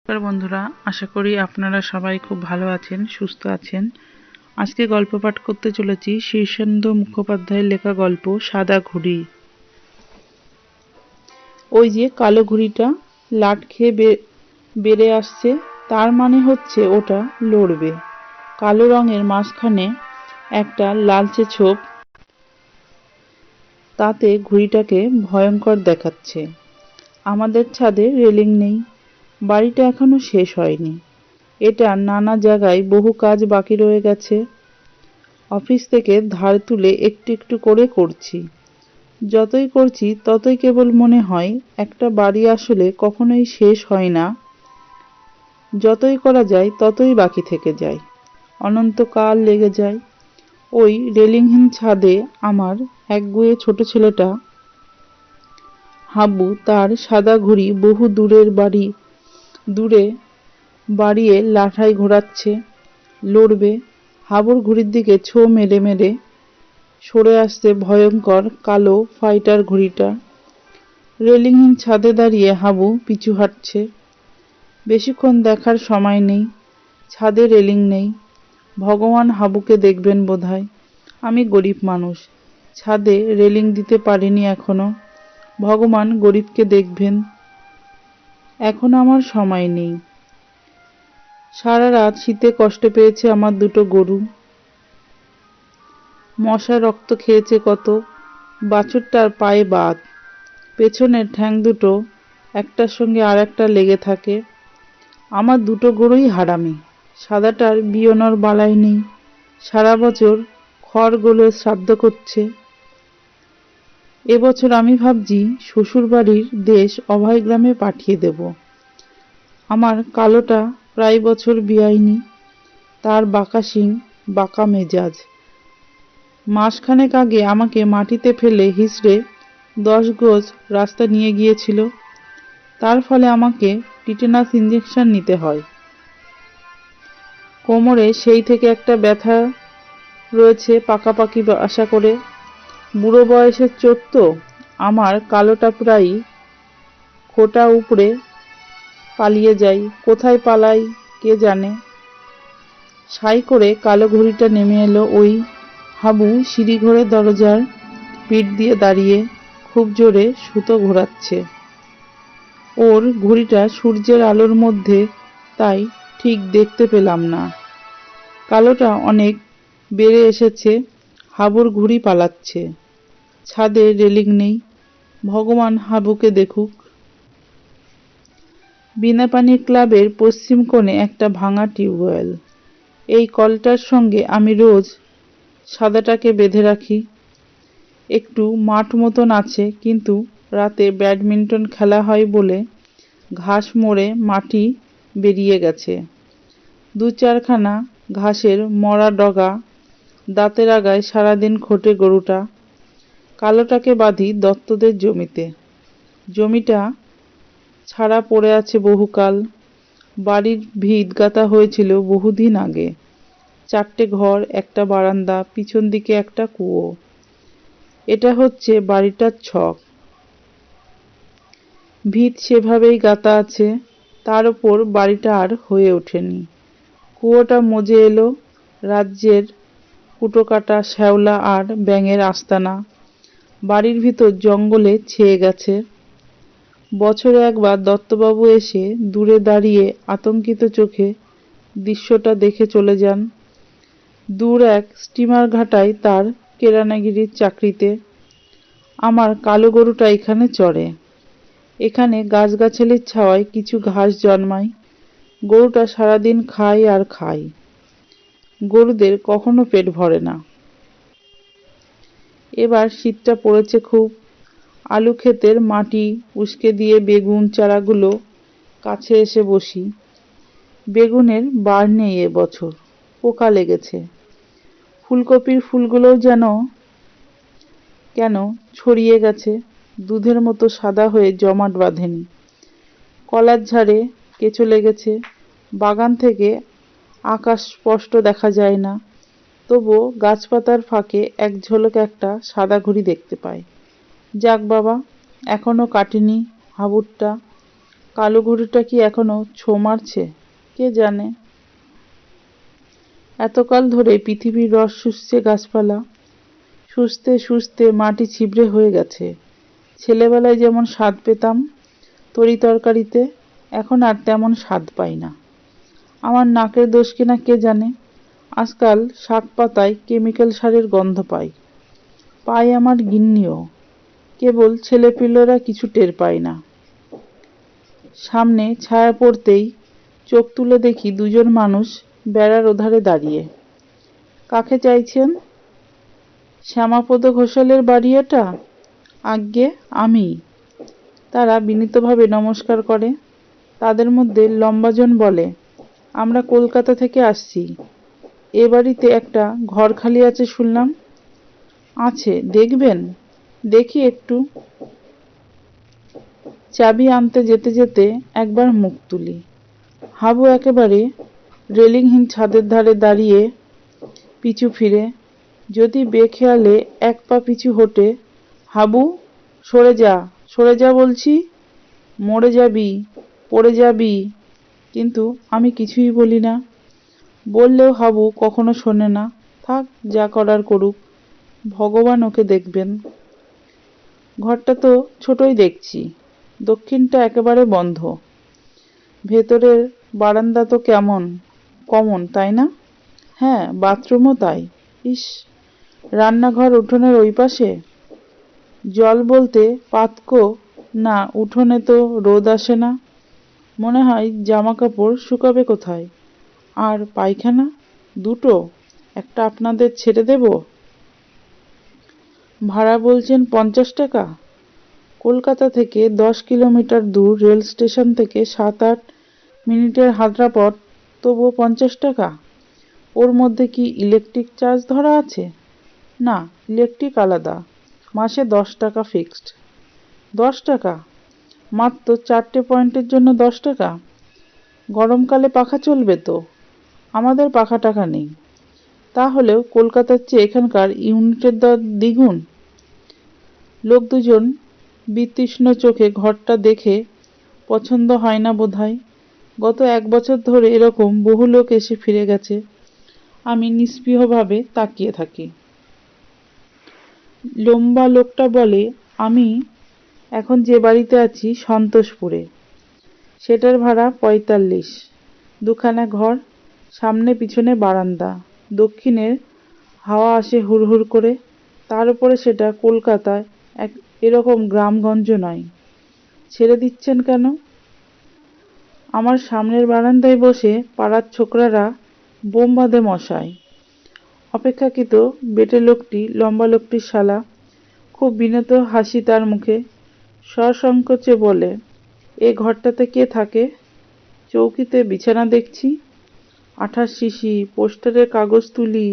নমস্কার বন্ধুরা, আশা করি আপনারা সবাই খুব ভালো আছেন, সুস্থ আছেন। আজকে গল্প পাঠ করতে চলেছি শীর্ষেন্দু মুখোপাধ্যায়ের লেখা গল্প সাদা ঘুড়ি। ওই যে কালো ঘুড়িটা লাট খেয়ে বেড়ে আসছে, তার মানে হচ্ছে ওটা লড়বে। কালো রঙের মাঝখানে একটা লালচে ছোপ, তাতে ঘুড়িটাকে ভয়ঙ্কর দেখাচ্ছে। আমাদের ছাদে রেলিং নেই, বাড়িটা এখনো শেষ হয়নি। এটা নানা জায়গায় বহু কাজ বাকি রয়ে গেছে। অফিস থেকে ধার তুলে একটু একটু করে করছি। যতই করছি ততই কেবল মনে হয় একটা বাড়ি আসলে কখনোই শেষ হয় না। যতই করা যায় ততই বাকি থেকে যায়, অনন্তকাল লেগে যায়। ওই রেলিংহীন ছাদে আমার একগুঁয়ে ছোট ছেলেটা হাবু তার সাদা ঘুড়ি বহু দূরে বাড়িয়ে লাঠাই ঘোরাচ্ছে। লড়বে। হাবুর ঘুড়ির দিকে ছো মেরে মেরে সরে আসছে ভয়ঙ্কর কালো ফাইটার ঘুড়িটা। রেলিংহীন ছাদে দাঁড়িয়ে হাবু পিছু হাঁটছে। বেশিক্ষণ দেখার সময় নেই। ছাদে রেলিং নেই। ভগবান হাবুকে দেখবেন বোধহয়। আমি গরিব মানুষ, ছাদে রেলিং দিতে পারিনি এখনো। ভগবান গরিবকে দেখবেন। এখন আমার সময় নেই। সারা রাত শীতে কষ্ট পেয়েছে আমার দুটো গরু। মশা রক্ত খেয়েছে কত। বাছুরটার পায়ে বাত, পেছনের ঠ্যাং দুটো একটার সঙ্গে আর একটা লেগে থাকে। আমার দুটো গরুই হারামি। সাদাটার বিয়োনোর বালাই নেই, সারা বছর খড় গলে শ্রাদ্ধ করছে। এবছর আমি ভাবছি শ্বশুরবাড়ির দেশ অভয় গ্রামে পাঠিয়ে দেব। আমার কালোটা প্রায় বছর বেআইনি, তার বাঁকা শিং, বাঁকা মেজাজ। মাসখানেক আগে আমাকে মাটিতে ফেলে হিঁচড়ে 10 গজ রাস্তা নিয়ে গিয়েছিল। তার ফলে আমাকে টিটেনাস ইঞ্জেকশন নিতে হয়। কোমরে সেই থেকে একটা ব্যথা রয়েছে পাকাপাকি আশা করে। বুড়ো বয়সের চোট তো। আমার কালোটা প্রায়ই খোঁটা উপড়ে পালিয়ে যায়। কোথায় পালাই কে জানে। সাই করে কালো ঘুড়িটা নেমে এলো। ওই হাবু সিঁড়িঘরের দরজার পিঠ দিয়ে দাঁড়িয়ে খুব জোরে সুতো ঘোরাচ্ছে। ওর ঘুড়িটা সূর্যের আলোর মধ্যে তাই ঠিক দেখতে পেলাম না। কালোটা অনেক বেড়ে এসেছে। হাবুর ঘুড়ি পালাচ্ছে। ছাদে রেলিং নেই। ভগবান হাবুকে দেখুক। বিনাপানি ক্লাবের পশ্চিম কোণে একটা ভাঙা টিউবওয়েল। এই কলটার সঙ্গে আমি রোজ সাদাটাকে বেঁধে রাখি। একটু মাঠ মতন আছে, কিন্তু রাতে ব্যাডমিন্টন খেলা হয় বলে ঘাস মরে মাটি বেরিয়ে গেছে। 2-4খানা ঘাসের মরা ডগা, দাঁতের আগায় সারাদিন খোটে গরুটা। কালোটাকে বাঁধি দত্তদের জমিতে। জমিটা ছাড়া পড়ে আছে বহুকাল। বাড়ির ভিত গাঁথা হয়েছিল বহুদিন আগে। 4টে ঘর, একটা বারান্দা, পিছন দিকে একটা কুয়ো। এটা হচ্ছে বাড়িটার ছক। ভিত সেভাবেই গাঁথা আছে। তার ওপর বাড়িটা আর হয়ে ওঠেনি। কুয়োটা মজে এলো। রাজ্যের কুটোকাটা শ্যাওলা আর ব্যাঙের আস্তানা। বাড়ির ভিতর জঙ্গলে ছেয়ে গেছে। বছরে একবার দত্তবাবু এসে দূরে দাঁড়িয়ে আতঙ্কিত চোখে দৃশ্যটা দেখে চলে যান। দূর এক স্টিমার ঘাটায় তার কেরানিগিরির চাকরিতে। আমার কালো গরুটা এখানে চড়ে। এখানে গাছগাছালির ছাওয়ায় কিছু ঘাস জন্মায়। গরুটা সারাদিন খায় আর খায়। গরুদের কখনো পেট ভরে না। এবার শীতটা পড়েছে খুব। আলু ক্ষেতের মাটি উস্কে দিয়ে বেগুন চারাগুলো কাছে এসে বসি। বেগুনের বার নেই এবছর, পোকা লেগেছে। ফুলকপির ফুলগুলোও কেন ছড়িয়ে গেছে, দুধের মতো সাদা হয়ে জমাট বাঁধেনি। কলার ঝাড়ে কেঁচো লেগেছে। বাগান থেকে আকাশ স্পষ্ট দেখা যায় না, তবুও গাছপাতার ফাঁকে এক ঝলক একটা সাদা ঘুড়ি দেখতে পাই। যাক বাবা, এখনো কাটেনি হাবুরটা। কালো ঘুড়িটা কি এখনো ছো মারছে কে জানে। এতকাল ধরে পৃথিবীর রস শুষছে গাছপালা, শুষতে শুষতে মাটি ছিবড়ে হয়ে গেছে। ছেলেবেলায় যেমন স্বাদ পেতাম তরি তরকারিতে, এখন আর তেমন স্বাদ পাই না। আমার নাকের দোষ কিনা কে জানে, আজকাল শাক পাতায় কেমিক্যাল সারের গন্ধ পাই। পায় আমার গিন্নিও, কেবল ছেলেপিলেরা কিছু টের পায় না। সামনে ছায়া পড়তেই চোখ তুলে দেখি দুজন মানুষ বেড়ার ওধারে দাঁড়িয়ে। কাকে চাইছেন? শ্যামাপদ ঘোষালের বাড়ি এটা? আজ্ঞে আমি। তারা বিনীতভাবে নমস্কার করে। তাদের মধ্যে লম্বাজন বলে, আমরা কলকাতা থেকে আসছি। এ বাড়িতে একটা ঘর খালি আছে শুনলাম। আছে, দেখবেন? দেখি একটু। চাবি আনতে যেতে যেতে একবার মুখ তুলি। হাবু একেবারে রেলিংহীন ছাদের ধারে দাঁড়িয়ে পিছু ফিরে, যদি বেখেয়ালে এক পা পিছু হটে, হাবু সরে যা বলছি, মরে যাবি, পড়ে যাবি। কিন্তু আমি কিছুই বলি না। বললেও হাবু কখনো শোনে না। থাক, যা করার করুক, ভগবান ওকে দেখবেন। ঘরটা তো ছোটই দেখছি, দক্ষিণটা একেবারে বন্ধ। ভেতরের বারান্দা তো কমন, তাই না? হ্যাঁ, বাথরুমও তাই। ইস, রান্নাঘর উঠোনের ওই পাশে। জল বলতে পাতকো না, উঠোনে তো রোদ আসে না। মনে হয় জামা কাপড় শুকাবে কোথায়। আর পায়খানা দুটো, একটা আপনাদের ছেড়ে দেব। ভাড়া বলছেন 50 টাকা। কলকাতা থেকে 10 কিলোমিটার দূর, রেল স্টেশন থেকে 7-8 মিনিটের হাঁটা পথ, তবুও 50 টাকা। ওর মধ্যে কি ইলেকট্রিক চার্জ ধরা আছে? না, ইলেকট্রিক আলাদা, মাসে 10 টাকা ফিক্সড। 10 টাকা? মাত্র 4টে পয়েন্টের জন্য 10 টাকা? গরমকালে পাখা চলবে তো? আমাদের পাখা টাখা নেই। তাহলেও কলকাতার চেয়ে এখানকার ইউনিটের দর দ্বিগুণ। লোক দুজন বিতৃষ্ণ চোখে ঘরটা দেখে পছন্দ হয় না বোধহয়। গত 1 বছর ধরে এরকম বহু লোক এসে ফিরে গেছে। আমি নিস্পৃহভাবে তাকিয়ে থাকি। লম্বা লোকটা বলে, আমি এখন যে বাড়িতে আছি সন্তোষপুরে, সেটার ভাড়া 45। দুখানা ঘর, সামনে পিছনে বারান্দা, দক্ষিণের হাওয়া আসে হুড়হুড় করে। তার উপরে সেটা কলকাতায় এরকম গ্রামগঞ্জ নয়। ছেড়ে দিচ্ছেন কেন? আমার সামনের বারান্দায় বসে পাড়ার ছোকরারা বোম বাঁধে মশায়। অপেক্ষাকৃত বেটে লোকটি, লম্বা লোকটির শালা, খুব বিনত হাসি তার মুখে, সসংকোচে বলে, এ ঘরটাতে কে থাকে? চৌকিতে বিছানা দেখছি, আঠার শিশি, পোস্টারের কাগজ তুলি,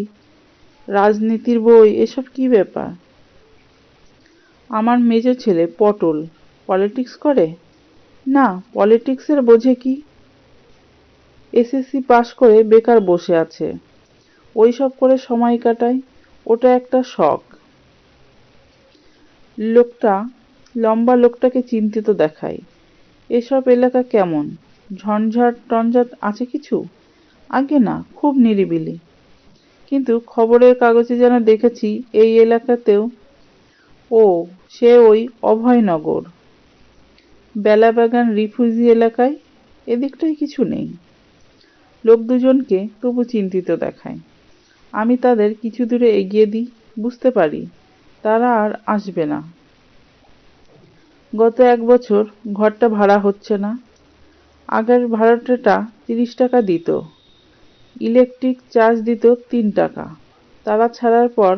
রাজনীতির বই, এসব কি ব্যাপার? আমার মেজো ছেলে পটল পলিটিক্স করে? না, পলিটিক্সের বোঝে কি? এসএসসি পাশ করে বেকার বসে আছে, ওই সব করে সময় কাটায়, ওটা একটা শখ। লম্বা লোকটাকে চিন্তিত দেখায়। এসব এলাকা কেমন? ঝঞ্ঝাট টঞ্ঝাট আছে কিছু? আগে না, খুব নিরিবিলি। কিন্তু খবরের কাগজে যেন দেখেছি এই এলাকাতেও। ও, সে ওই অভয়নগর, বেলাবাগান রিফিউজি এলাকায়। এদিকটায় কিছু নেই। লোক দুজনকে তবু চিন্তিত দেখায়। আমি তাদের কিছু দূরে এগিয়ে দিই, বুঝতে পারি তারা আর আসবে না। গত 1 বছর ঘরটা ভাড়া হচ্ছে না। আগের ভাড়াটেটা 30 টাকা দিত, ইলেকট্রিক চার্জ দিত 3 টাকা। তারা ছাড়ার পর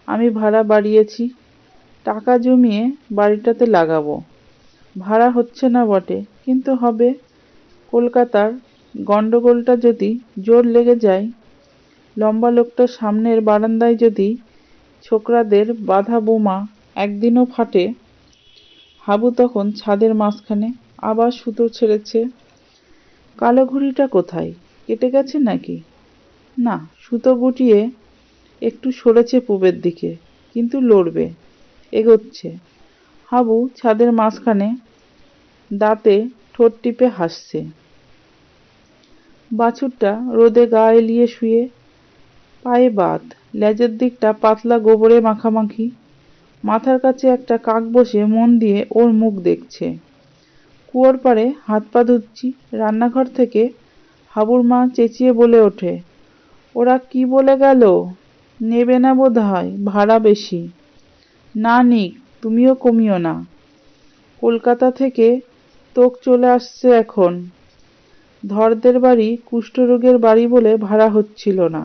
আমি ভাড়া বাড়িয়েছি, টাকা জমিয়ে বাড়িটাতে লাগাবো। ভাড়া হচ্ছে না বটে, কিন্তু হবে। কলকাতার গন্ডগোলটা যদি জোর লেগে যায়, লম্বা লোকটার সামনের বারান্দায় যদি ছোকরাদের বাঁধা বোমা একদিনও ফাটে। হাবু তখন ছাদের মাঝখানে আবার সুতো ছেড়েছে। কালো ঘুড়িটা কোথায়? কেটে গেছে নাকি? না, সুতো গুটিয়ে একটু সরেছে পূবের দিকে, কিন্তু লড়বে, এগোচ্ছে। হাবু ছাদের মাঝখানে দাঁতে ঠোঁট টিপে হাসছে। বাছুরটা রোদে গা এলিয়ে শুয়ে, পায়ে বাত, লেজের দিকটা পাতলা গোবরে মাখামাখি। মাথার কাছে একটা কাক বসে মন দিয়ে ওর মুখ দেখছে। কুয়োর পাড়ে হাত পা ধুচ্ছি। রান্নাঘর থেকে হাবুর মা চেঁচিয়ে বলে ওঠে, ওরা কি বলে গেল? নেবে না বোধহয়, ভাড়া বেশি। না নিক, তুমিও কমিও না। কলকাতা থেকে তোক চলে আসছে এখন। ধরদের বাড়ি কুষ্ঠরোগের বাড়ি বলে ভাড়া হচ্ছিল না।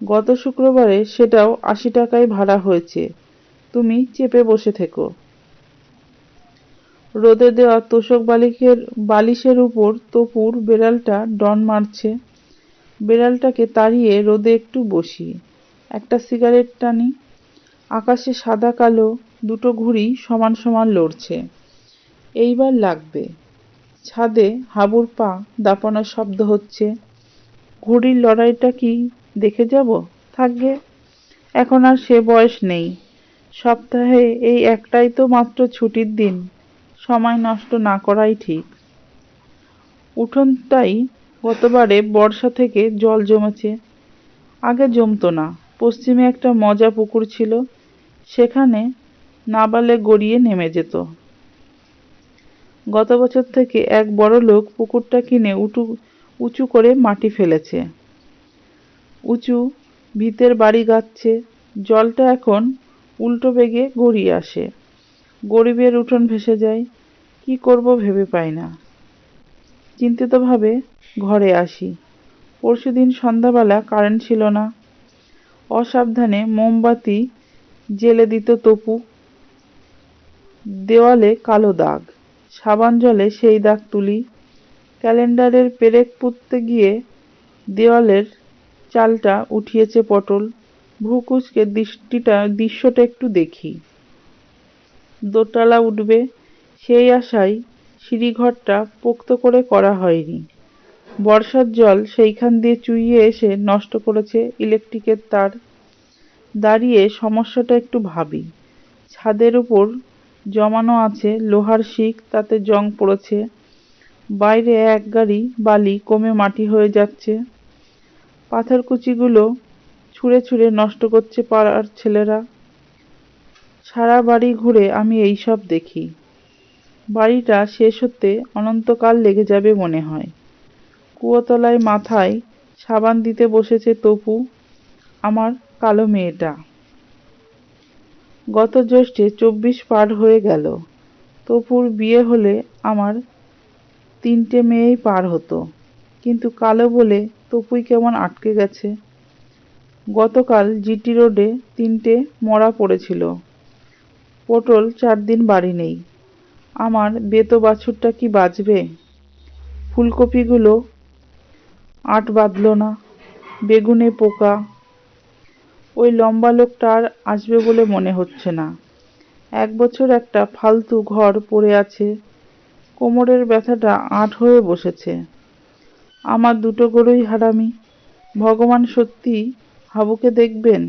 গত শুক্রবারে সেটাও ৮০ টাকায় ভাড়া হয়েছে। তুমি চেপে বসে থেকো। রোদে দেওয়া তোশক বালিশের উপর তপুর বেড়ালটা ডন মারছে। বেড়ালটাকে তাড়িয়ে রোদে একটু বসি, একটা সিগারেট টানি। আকাশে সাদা কালো দুটো ঘুড়ি সমান সমান লড়ছে। এইবার লাগবে। ছাদে হাবুর পা দাপানোর শব্দ হচ্ছে। ঘুড়ির লড়াইটা কি দেখে যাব? থাকবে, এখন আর সে বয়স নেই। সপ্তাহে এই একটাই তো মাত্র ছুটির দিন, সময় নষ্ট না করাই ঠিক। উঠোনটাই গতবারে বর্ষা থেকে জল জমেছে। আগে জমতো না। পশ্চিমে একটা মজা পুকুর ছিল, সেখানে নাবালে গড়িয়ে নেমে যেত। গত বছর থেকে এক বড়লোক পুকুরটা কিনে উঁচু করে মাটি ফেলেছে। উঁচু ভিতের বাড়ি গাচ্ছে। জলটা এখন উল্টো বেগে গড়িয়ে আসে। গরিবের উঠোন ভেসে যায়। কি করব ভেবে পাই না। চিন্তিতভাবে ঘরে আসি। পরশুদিন সন্ধ্যাবেলা কারেন্ট ছিল না। অসাবধানে মোমবাতি জ্বেলে দিত তপু। দেওয়ালে কালো দাগ। সাবান জলে সেই দাগ তুলি। ক্যালেন্ডারের পেরেক পুঁততে গিয়ে দেওয়ালের চালটা উঠিয়েছে পটল। ভ্রু কুঁচকে দৃশ্যটা একটু দেখি। দোতলা উঠবে সেই আশায় সিঁড়িঘরটা পোক্ত করে করা হয়নি। বর্ষার জল সেইখান দিয়ে চুইয়ে এসে নষ্ট করেছে ইলেকট্রিকের তার। দাঁড়িয়ে সমস্যাটা একটু ভাবি। ছাদের উপর জমানো আছে লোহার শিক, তাতে জং পড়েছে। বাইরে এক গাড়ি বালি কমে মাটি হয়ে যাচ্ছে। পাথরকুচিগুলো ছুঁড়ে ছুঁড়ে নষ্ট করছে পাড়ার ছেলেরা। সারা বাড়ি ঘুরে আমি এইসব দেখি। বাড়িটা শেষ হতে অনন্তকাল লেগে যাবে মনে হয়। কুয়োতলায় মাথায় সাবান দিতে বসেছে তপু, আমার কালো মেয়েটা। গত জ্যৈষ্ঠে 24 পার হয়ে গেল। তপুর বিয়ে হলে আমার 3টে মেয়েই পার হতো, কিন্তু কালো বলে তপুই কেমন আটকে গেছে। গতকাল জিটি রোডে 3টে মরা পড়েছিল। পটল 4 দিন বাড়ি নেই। আমার বেতো বাছুরটা কি বাঁচবে? ফুলকপিগুলো আট বাঁধল না। বেগুনে পোকা। ওই লম্বা লোকটা আর আসবে বলে মনে হচ্ছে না। 1 বছর একটা ফালতু ঘর পড়ে আছে। কোমরের ব্যথাটা আঁট হয়ে বসেছে। আমার 2টো গরুই হারামি। ভগবান সত্যি হাবুকে দেখবেন?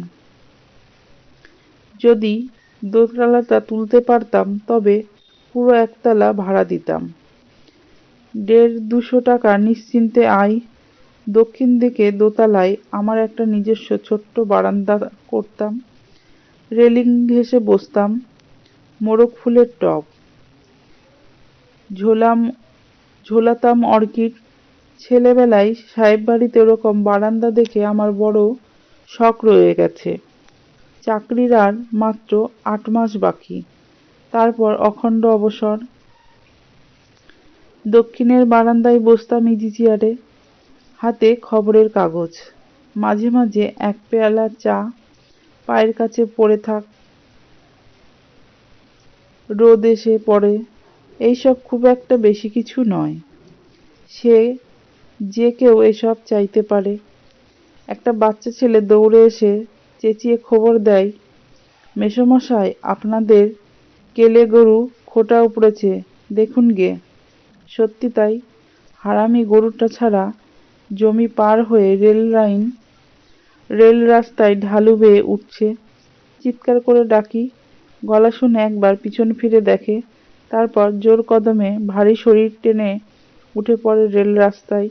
যদি দোতলাটা তুলতে পারতাম তবে পুরো একতলা ভাড়া দিতাম। 150-200 টাকা নিশ্চিন্তে আয়। দক্ষিণ দিকে দোতলায় আমার একটা নিজস্ব ছোট্ট বারান্দা করতাম। রেলিং ঘেঁষে বসতাম। মোরগ ফুলের টব, ঝোলাতাম অর্কিড। ছেলেবেলায় সাহেব বাড়িতে ওরকম বারান্দা দেখে আমার বড় শখ রয়ে গেছে। চাকরির আর মাত্র 8 মাস বাকি, তারপর অখণ্ড অবসর। দক্ষিণের বারান্দায় বসতাম ইজি চেয়ারে, হাতে খবরের কাগজ। মাঝে মাঝে 1 পেয়ালা চা পায়ের কাছে পড়ে থাক। রোদ এসে পড়ে। এইসব খুব একটা বেশি কিছু নয়। যে কেউ এসব চাইতে পারে। একটা বাচ্চা ছেলে দৌড়ে এসে চেঁচিয়ে খবর দেয়, মেসোমশাই, আপনাদের কেলে গরু খোঁটা উপড়েছে, দেখুন গে। সত্যি তাই। হারামি গরুটা ছাড়া জমি পার হয়ে রেল রাস্তায় ঢালু বেয়ে উঠছে। চিৎকার করে ডাকি। গলা শুনে একবার পিছন ফিরে দেখে, তারপর জোর কদমে ভারী শরীর টেনে উঠে পড়ে রেল রাস্তায়।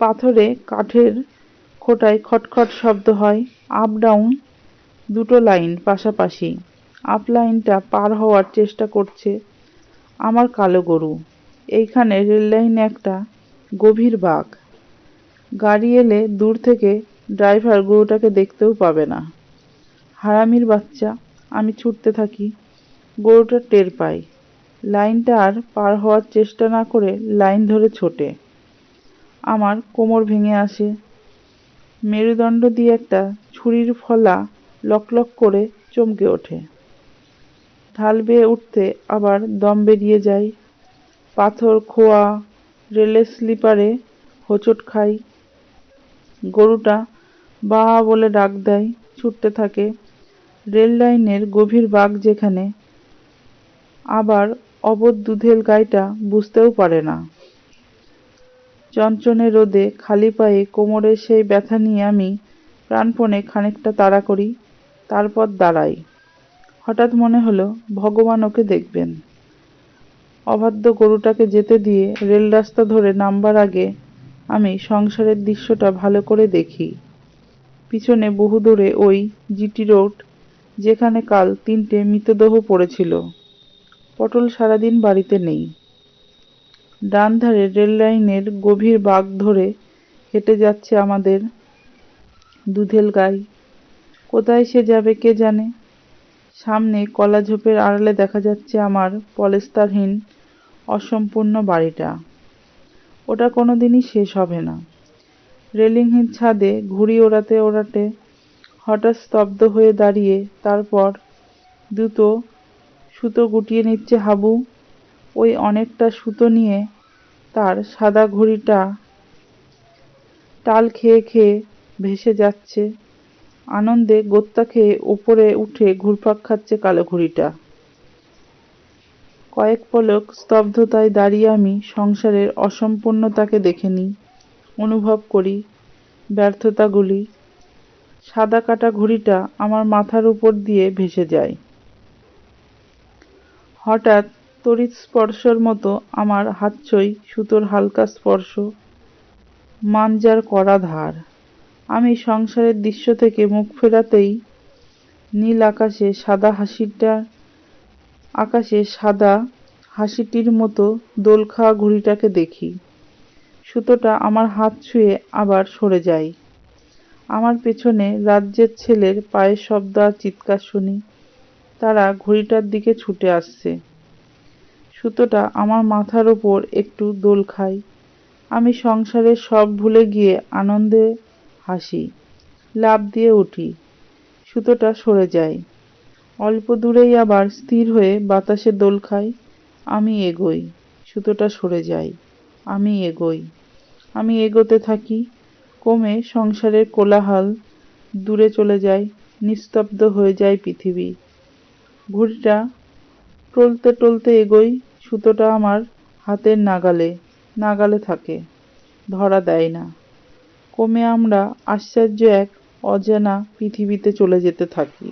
পাথরে কাঠের খোঁটায় খটখট শব্দ হয়। আপ ডাউন দুটো লাইন পাশাপাশি। আপ লাইনটা পার হওয়ার চেষ্টা করছে আমার কালো গরু। এইখানে রেল লাইনে একটা গভীর বাঁক। গাড়ি এলে দূর থেকে ড্রাইভার গরুটাকে দেখতেও পাবে না। হারামির বাচ্চা। আমি ছুটতে থাকি। গরুটা টের পায়। লাইনটা আর পার হওয়ার চেষ্টা না করে লাইন ধরে ছোটে। আমার কোমর ভেঙে আসে। মেরুদণ্ড দিয়ে একটা ছুরির ফলা লকলক করে চমকে ওঠে। ঢাল বেয়ে উঠতে আবার দম বেরিয়ে যায়। পাথর, খোয়া, রেলের স্লিপারে হোঁচট খাই। গরুটা বা বলে ডাক দেয়, ছুটতে থাকে। রেল লাইনের গভীর বাঁক যেখানে, আবার অবোধ দুধেল গাইটা বুঝতেও পারে না। চনচনে রোদে খালি পায়ে কোমরের সেই ব্যথা নিয়ে আমি প্রাণপণে খানিকটা তাড়া করি, তারপর দাঁড়াই। হঠাৎ মনে হলো ভগবান ওকে দেখবেন। অবাধ্য গরুটাকে যেতে দিয়ে রেল রাস্তা ধরে নামবার আগে আমি সংসারের দৃশ্যটা ভালো করে দেখি। পিছনে বহু দূরে ওই জিটি রোড, যেখানে কাল 3টে মৃতদেহ পড়েছিল। পটল সারাদিন বাড়িতে নেই। ডান ধারে রেল লাইনের গভীর বাঁক ধরে হেঁটে যাচ্ছে আমাদের দুধেল গাই। কোথায় সে যাবে কে জানে। সামনে কলা ঝোপের আড়ালে দেখা যাচ্ছে আমার পলেস্তারহীন অসম্পূর্ণ বাড়িটা। ওটা কোনোদিনই শেষ হবে না। রেলিংহীন ছাদে ঘুড়ি ওড়াতে ওড়াতে হঠাৎ স্তব্ধ হয়ে দাঁড়িয়ে, তারপর দুটো সুতো গুটিয়ে নিচ্ছে হাবু। ওই অনেকটা সুতো নিয়ে তার সাদা ঘুড়িটা টাল খেয়ে খেয়ে ভেসে যাচ্ছে। আনন্দে গোত্তা খেয়ে ওপরে উঠে ঘুরপাক খাচ্ছে কালো ঘুড়িটা। কয়েক পলক স্তব্ধতায় দাঁড়িয়ে আমি সংসারের অসম্পূর্ণতাকে দেখে নিই, অনুভব করি ব্যর্থতাগুলি। সাদা কাটা ঘুড়িটা আমার মাথার উপর দিয়ে ভেসে যায়। হঠাৎ তড়িৎ স্পর্শের মতো আমার হাত ছুঁই সুতোর হালকা স্পর্শ, মাঞ্জার কড়া ধার। আমি সংসারের দৃশ্য থেকে মুখ ফেরাতেই নীল আকাশে সাদা হাসিটির মতো দোল খাওয়া ঘুড়িটাকে দেখি। সুতোটা আমার হাত ছুঁয়ে আবার সরে যায়। আমার পেছনে রাজ্যের ছেলের পায়ের শব্দ আর চিৎকার শুনি। তারা ঘুড়িটার দিকে ছুটে আসছে। সুতোটা আমার মাথার ওপর একটু দোল খায়। আমি সংসারের সব ভুলে গিয়ে আনন্দে হাসি, লাফ দিয়ে উঠি। সুতোটা সরে যায়। অল্প দূরেই আবার স্থির হয়ে বাতাসে দোল খায়। আমি এগোই। সুতোটা সরে যায়। আমি এগোই। আমি এগোতে থাকি। ক্রমে সংসারের কোলাহল দূরে চলে যায়। নিস্তব্ধ হয়ে যায় পৃথিবী। ঘুড়িটা টলতে টলতে এগোই। সুতোটা আমার হাতের নাগালে থাকে, ধরা দেয় না। ক্রমে আমরা আশ্চর্য এক অজানা পৃথিবীতে চলে যেতে থাকি।